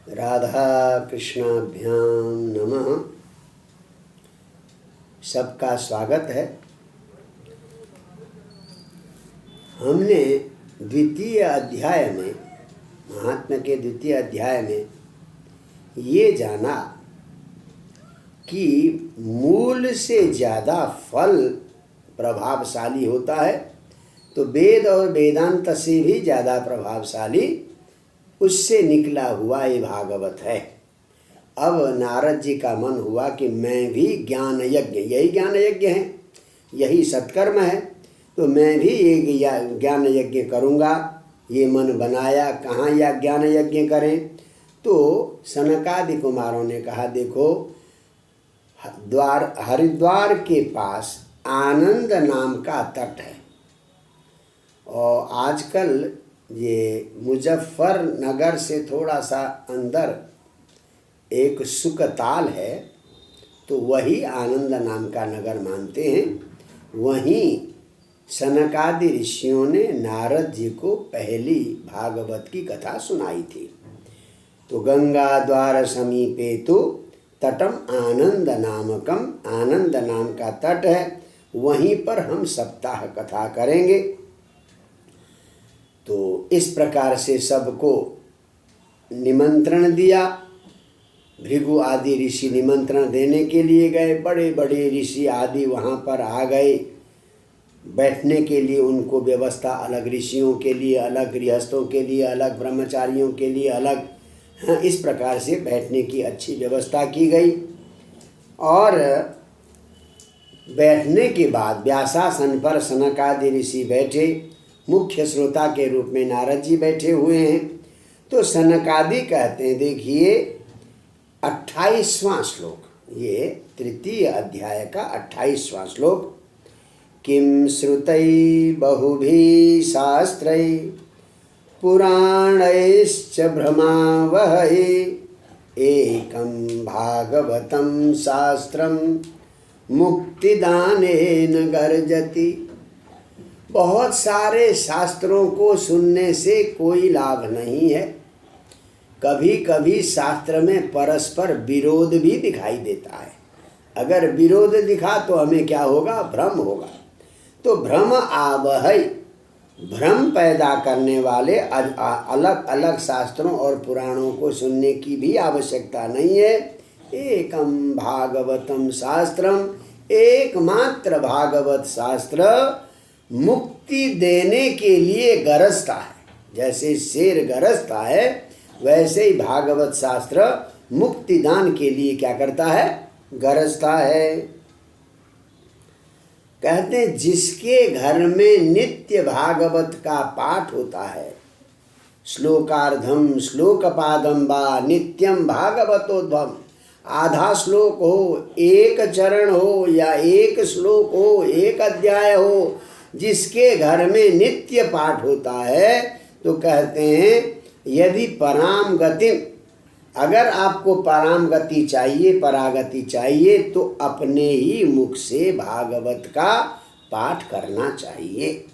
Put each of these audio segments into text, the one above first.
राधा कृष्णाभ्याम नमः। सबका स्वागत है। हमने द्वितीय अध्याय में, महात्म्य के द्वितीय अध्याय में ये जाना कि मूल से ज़्यादा फल प्रभावशाली होता है, तो वेद और वेदांत से भी ज़्यादा प्रभावशाली उससे निकला हुआ ये भागवत है। अब नारद जी का मन हुआ कि मैं भी ज्ञान यज्ञ, यही ज्ञान यज्ञ है, यही सत्कर्म है, तो मैं भी एक ज्ञान यज्ञ करूँगा। ये मन बनाया, कहाँ या ज्ञान यज्ञ करें? तो सनकादि कुमारों ने कहा, देखो हरिद्वार के पास आनंद नाम का तट है, और आजकल ये मुजफ्फरनगर से थोड़ा सा अंदर एक सुकताल है, तो वही आनंद नाम का नगर मानते हैं। वहीं सनकादि ऋषियों ने नारद जी को पहली भागवत की कथा सुनाई थी। तो गंगा द्वार समीपे तो तटम आनंद नामकम, आनंद नाम का तट है, वहीं पर हम सप्ताह कथा करेंगे। तो इस प्रकार से सबको निमंत्रण दिया। भृगु आदि ऋषि निमंत्रण देने के लिए गए, बड़े बड़े ऋषि आदि वहाँ पर आ गए। बैठने के लिए उनको व्यवस्था अलग, ऋषियों के लिए अलग, गृहस्थों के लिए अलग, ब्रह्मचारियों के लिए अलग, हाँ, इस प्रकार से बैठने की अच्छी व्यवस्था की गई। और बैठने के बाद व्यासासन पर सनकादि ऋषि बैठे, मुख्य श्रोता के रूप में नारद जी बैठे हुए हैं। तो सनकादि कहते हैं, देखिए 28वां श्लोक, ये तृतीय अध्याय का 28वां श्लोक। किम श्रुतै बहुभिः शास्त्रै पुराणैश्च भ्रमावहै एकं भागवतं शास्त्रं मुक्तिदानेन गर्जति। बहुत सारे शास्त्रों को सुनने से कोई लाभ नहीं है। कभी कभी शास्त्र में परस्पर विरोध भी दिखाई देता है। अगर विरोध दिखा तो हमें क्या होगा? भ्रम होगा। तो भ्रम आवहै, भ्रम पैदा करने वाले अलग अलग शास्त्रों और पुराणों को सुनने की भी आवश्यकता नहीं है। एकम भागवतम शास्त्रम, एकमात्र भागवत शास्त्र मुक्ति देने के लिए गरजता है। जैसे शेर गरजता है, वैसे ही भागवत शास्त्र मुक्तिदान के लिए क्या करता है? गरजता है। कहते हैं जिसके घर में नित्य भागवत का पाठ होता है, श्लोकार्धम श्लोकपादम वा नित्यम भागवतोद्भवम, आधा श्लोक हो, एक चरण हो, या एक श्लोक हो, एक अध्याय हो, जिसके घर में नित्य पाठ होता है, तो कहते हैं यदि पराम गति, अगर आपको पराम गति चाहिए, परागति चाहिए, तो अपने ही मुख से भागवत का पाठ करना चाहिए।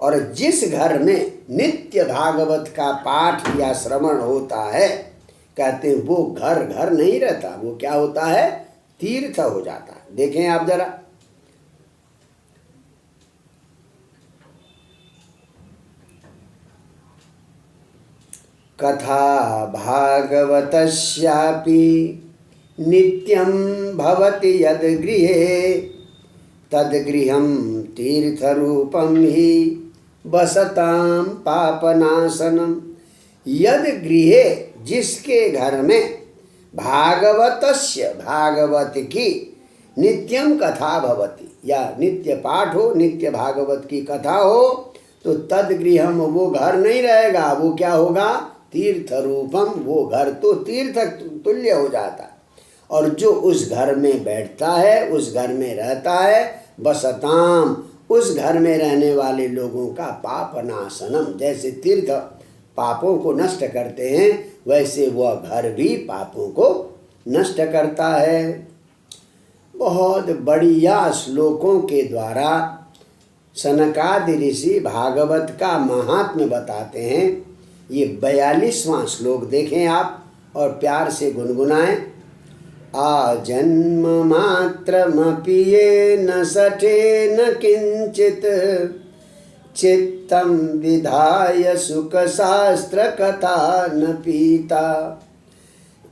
और जिस घर में नित्य भागवत का पाठ या श्रवण होता है, कहते हैं वो घर घर नहीं रहता, वो क्या होता है? तीर्थ हो जाता है। देखें आप जरा, कथा भागवतस्यापि नित्यं भवति यद् गृहे तद्गृहं तीर्थरूपं हि बसतां पापनाशनम। यद् गृहे, जिसके घर में भागवतस्य, भागवत की नित्यम कथा भवति, या नित्य पाठ हो, नित्य भागवत की कथा हो, तो तद्गृहम, वो घर नहीं रहेगा, वो क्या होगा? तीर्थ रूपम, वो घर तो तीर्थ तुल्य हो जाता है। और जो उस घर में बैठता है, उस घर में रहता है, बसताम, उस घर में रहने वाले लोगों का पाप नाशनम, जैसे तीर्थ पापों को नष्ट करते हैं, वैसे वह घर भी पापों को नष्ट करता है। बहुत बढ़िया श्लोकों के द्वारा सनकादि ऋषि भागवत का महात्म्य बताते हैं। ये 42वां श्लोक देखें आप, और प्यार से गुनगुनाएं। आजन्म मात्रमपि येन सठेन किंचित चित्तं विधाय सुखशास्त्र कथा न पीता।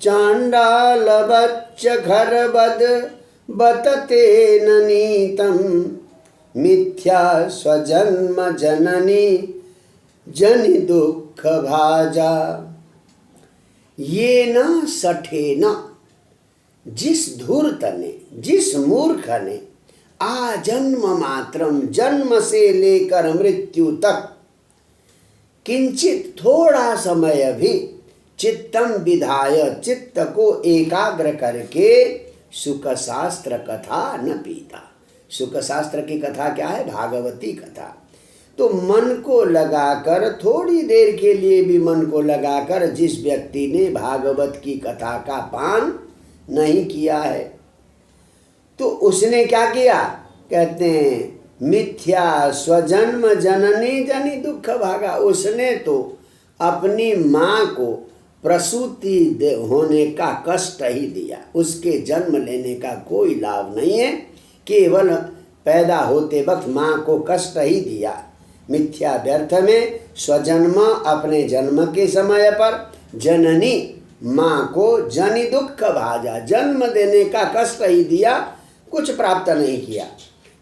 चाण्डालवच्च घरवद बततेन नीतं मिथ्या स्वजन्म जननी जनि दुख भाजा। ये न सठे न, जिस धूर्त ने, जिस मूर्ख ने आजन्म मात्रम, जन्म से लेकर मृत्यु तक, किंचित थोड़ा समय भी, चित्तम विधाय, चित्त को एकाग्र करके, सुख शास्त्र कथा न पीता। सुख शास्त्र की कथा क्या है? भागवती कथा। तो मन को लगाकर, थोड़ी देर के लिए भी मन को लगाकर, जिस व्यक्ति ने भागवत की कथा का पान नहीं किया है, तो उसने क्या किया? कहते हैं मिथ्या स्वजन्म जननी जनि दुख भागा। उसने तो अपनी माँ को प्रसूति होने का कष्ट ही दिया, उसके जन्म लेने का कोई लाभ नहीं है, केवल पैदा होते वक्त माँ को कष्ट ही दिया। मिथ्या व्यर्थ में स्वजन्म, अपने जन्म के समय पर, जननी माँ को जनि दुख भाजा, जन्म देने का कष्ट ही दिया, कुछ प्राप्त नहीं किया।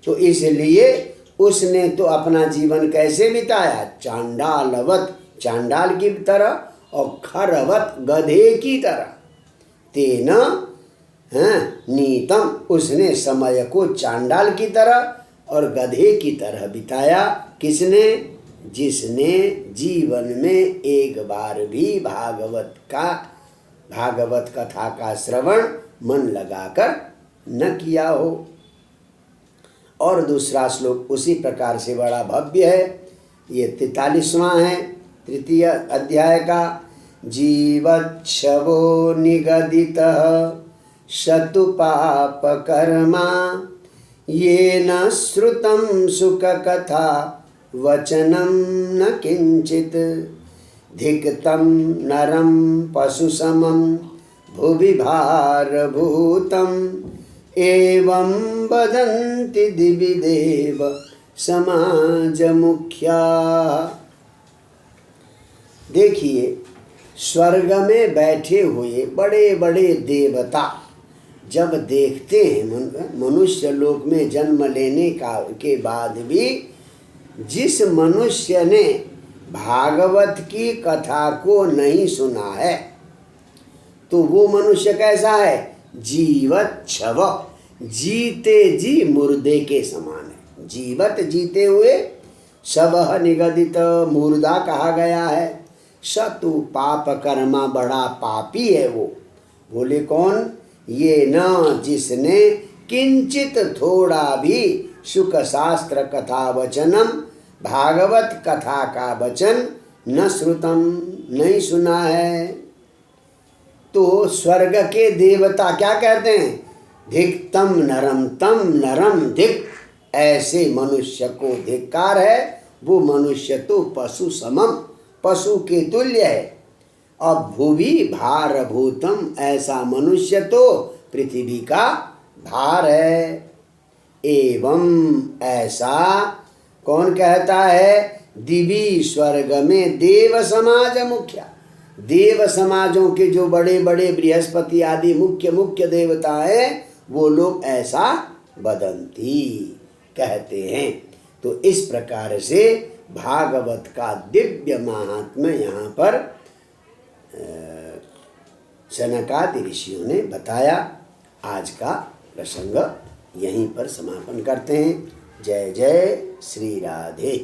तो इसलिए उसने तो अपना जीवन कैसे बिताया? चांडालवत, चांडाल की तरह, और खरवत, गधे की तरह। तेना नीतम, उसने समय को चांडाल की तरह और गधे की तरह बिताया। किसने? जिसने जीवन में एक बार भी भागवत कथा का श्रवण मन लगाकर न किया हो। और दूसरा श्लोक उसी प्रकार से बड़ा भव्य है, ये 43वां है, 3 अध्याय का। जीवच्छवो निगदितः शतु पाप कर्मा येन श्रुतं सुख कथा वचनं न किंचित धिक्तं नरं पशुसमं भुवि भारभूतं एवं वदन्ति दिवि देव समाज मुख्या। देखिए, स्वर्ग में बैठे हुए बड़े बड़े देवता जब देखते हैं मनुष्य लोक में जन्म लेने के बाद भी जिस मनुष्य ने भागवत की कथा को नहीं सुना है, तो वो मनुष्य कैसा है? जीवच्छव, जीते जी मुर्दे के समान है। जीवत, जीते हुए, शवः निगदित, मुर्दा कहा गया है। शतु पाप कर्मा, बड़ा पापी है वो। बोले कौन? ये न, जिसने किंचित, थोड़ा भी, सुख शास्त्र कथा वचनम, भागवत कथा का वचन, न श्रुतम, नहीं सुना है। तो स्वर्ग के देवता क्या कहते हैं? धिक्तम नरम, तम नरम धिक, ऐसे मनुष्य को धिक्कार है। वो मनुष्य तो पशु समम, पशु के तुल्य है। अब भुवि भारभूतम, ऐसा मनुष्य तो पृथ्वी का भार है। एवं, ऐसा कौन कहता है? दिवी, स्वर्ग में देव समाज मुख्या, देव समाजों के जो बड़े बड़े बृहस्पति आदि मुख्य मुख्य देवता हैं, वो लोग ऐसा वदंती, कहते हैं। तो इस प्रकार से भागवत का दिव्य महात्म्य यहाँ पर सनकादि ऋषियों ने बताया। आज का प्रसंग यहीं पर समापन करते हैं। जय जय श्री राधे।